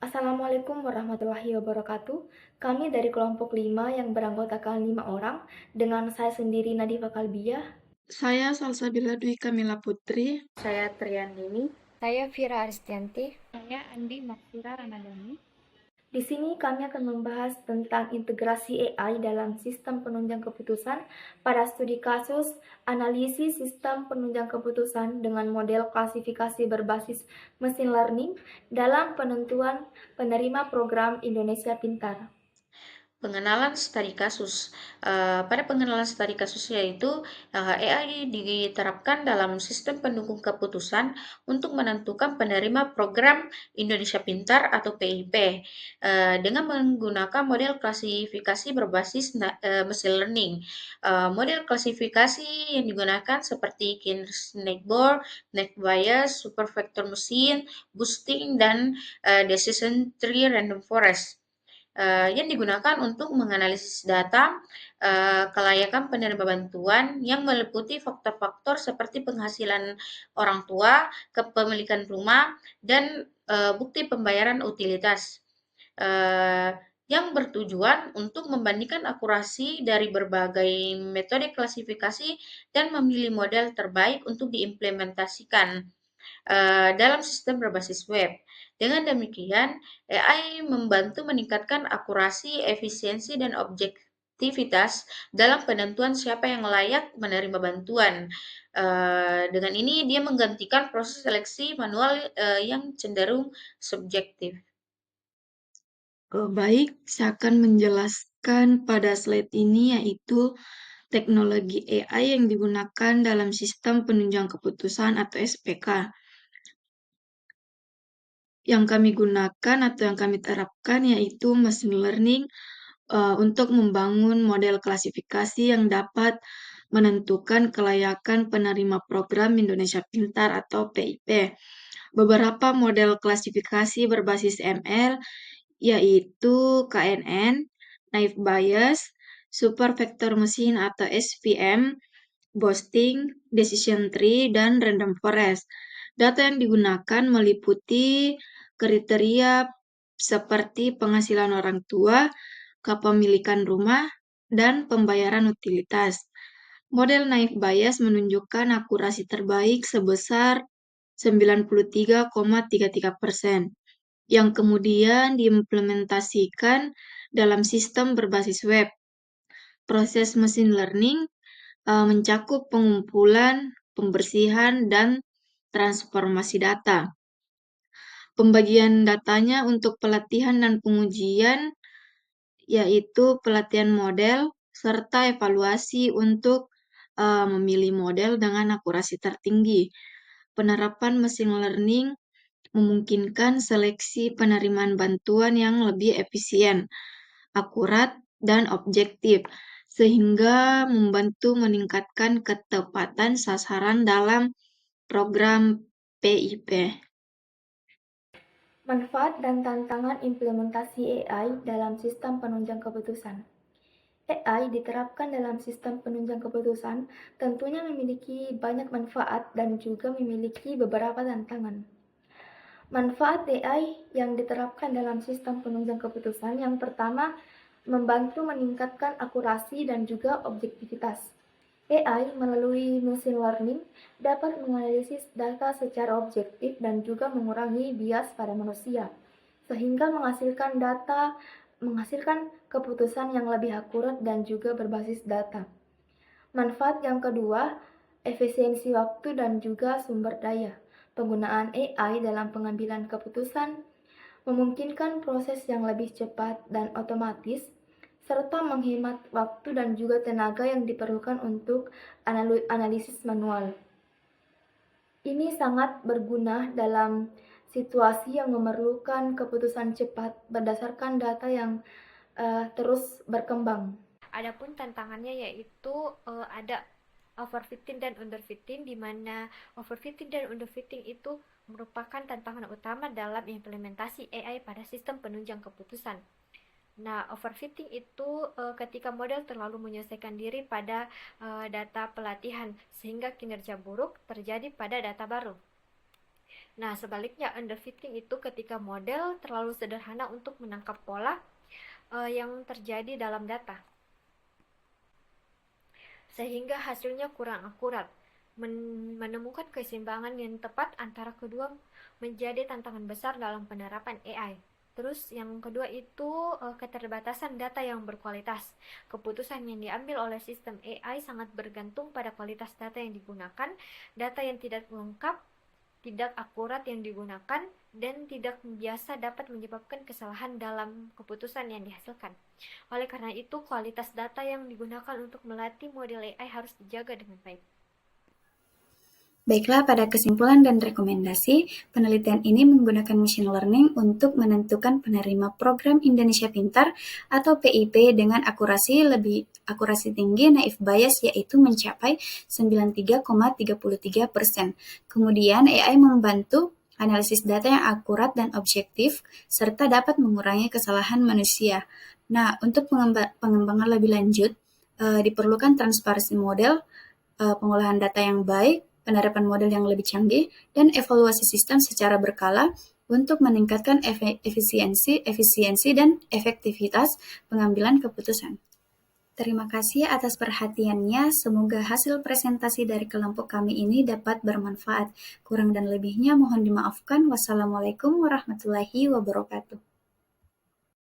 Assalamualaikum warahmatullahi wabarakatuh. Kami dari kelompok 5 yang beranggotakan 5 orang dengan saya sendiri Nadifa Kalbiah. Saya Salsabila Dwi Kamila Putri. Saya Triandini. Saya Vira Aristianti. Saya Andi Maksira Ramadhani. Di sini kami akan membahas tentang integrasi AI dalam sistem penunjang keputusan pada studi kasus analisis sistem penunjang keputusan dengan model klasifikasi berbasis mesin learning dalam penentuan penerima program Indonesia Pintar. Pengenalan studi kasus. Pada pengenalan studi kasus yaitu AI diterapkan dalam sistem pendukung keputusan untuk menentukan penerima program Indonesia Pintar atau PIP dengan menggunakan model klasifikasi berbasis machine learning. Model klasifikasi yang digunakan seperti K-Snakebore, Net Bias, Super Vector Machine, Boosting, dan Decision Tree Random Forest. Yang digunakan untuk menganalisis data kelayakan penerima bantuan yang meliputi faktor-faktor seperti penghasilan orang tua, kepemilikan rumah, dan bukti pembayaran utilitas. Yang bertujuan untuk membandingkan akurasi dari berbagai metode klasifikasi dan memilih model terbaik untuk diimplementasikan dalam sistem berbasis web. Dengan demikian, AI membantu meningkatkan akurasi, efisiensi, dan objektivitas dalam penentuan siapa yang layak menerima bantuan. Dengan ini, dia menggantikan proses seleksi manual yang cenderung subjektif. Baik, saya akan menjelaskan pada slide ini yaitu teknologi AI yang digunakan dalam sistem penunjang keputusan atau SPK. Yang kami gunakan atau yang kami terapkan yaitu machine learning untuk membangun model klasifikasi yang dapat menentukan kelayakan penerima program Indonesia Pintar atau PIP. Beberapa model klasifikasi berbasis ML yaitu KNN, Naive Bayes, Super Vector Machine atau SVM, Boosting, Decision Tree, dan Random Forest. Data yang digunakan meliputi kriteria seperti penghasilan orang tua, kepemilikan rumah, dan pembayaran utilitas. Model Naive Bayes menunjukkan akurasi terbaik sebesar 93,33%, yang kemudian diimplementasikan dalam sistem berbasis web. Proses machine learning mencakup pengumpulan, pembersihan, dan transformasi data. Pembagian datanya untuk pelatihan dan pengujian yaitu pelatihan model serta evaluasi untuk memilih model dengan akurasi tertinggi. Penerapan machine learning memungkinkan seleksi penerimaan bantuan yang lebih efisien, akurat, dan objektif, sehingga membantu meningkatkan ketepatan sasaran dalam program PIP. Manfaat dan tantangan implementasi AI dalam sistem penunjang keputusan. AI diterapkan dalam sistem penunjang keputusan tentunya memiliki banyak manfaat dan juga memiliki beberapa tantangan. Manfaat AI yang diterapkan dalam sistem penunjang keputusan yang pertama, membantu meningkatkan akurasi dan juga objektivitas. AI melalui machine learning dapat menganalisis data secara objektif dan juga mengurangi bias pada manusia, sehingga menghasilkan keputusan yang lebih akurat dan juga berbasis data. Manfaat yang kedua, efisiensi waktu dan juga sumber daya. Penggunaan AI dalam pengambilan keputusan memungkinkan proses yang lebih cepat dan otomatis, serta menghemat waktu dan juga tenaga yang diperlukan untuk analisis manual. Ini sangat berguna dalam situasi yang memerlukan keputusan cepat berdasarkan data yang terus berkembang. Adapun tantangannya yaitu ada overfitting dan underfitting, di mana overfitting dan underfitting itu merupakan tantangan utama dalam implementasi AI pada sistem penunjang keputusan. Nah, overfitting itu ketika model terlalu menyelesaikan diri pada data pelatihan sehingga kinerja buruk terjadi pada data baru. Nah, sebaliknya underfitting itu ketika model terlalu sederhana untuk menangkap pola yang terjadi dalam data, sehingga hasilnya kurang akurat. Menemukan keseimbangan yang tepat antara kedua menjadi tantangan besar dalam penerapan AI. Terus yang kedua itu keterbatasan data yang berkualitas. Keputusan yang diambil oleh sistem AI sangat bergantung pada kualitas data yang digunakan. Data yang tidak lengkap, tidak akurat yang digunakan, dan tidak biasa dapat menyebabkan kesalahan dalam keputusan yang dihasilkan. Oleh karena itu, kualitas data yang digunakan untuk melatih model AI harus dijaga dengan baik. Baiklah, pada kesimpulan dan rekomendasi, penelitian ini menggunakan machine learning untuk menentukan penerima program Indonesia Pintar atau PIP dengan akurasi tinggi naif Bayes yaitu mencapai 93,33%. Kemudian AI membantu analisis data yang akurat dan objektif serta dapat mengurangi kesalahan manusia. Nah, untuk pengembangan lebih lanjut, diperlukan transparansi model, pengolahan data yang baik, penerapan model yang lebih canggih, dan evaluasi sistem secara berkala untuk meningkatkan efisiensi dan efektivitas pengambilan keputusan. Terima kasih atas perhatiannya. Semoga hasil presentasi dari kelompok kami ini dapat bermanfaat. Kurang dan lebihnya mohon dimaafkan. Wassalamualaikum warahmatullahi wabarakatuh.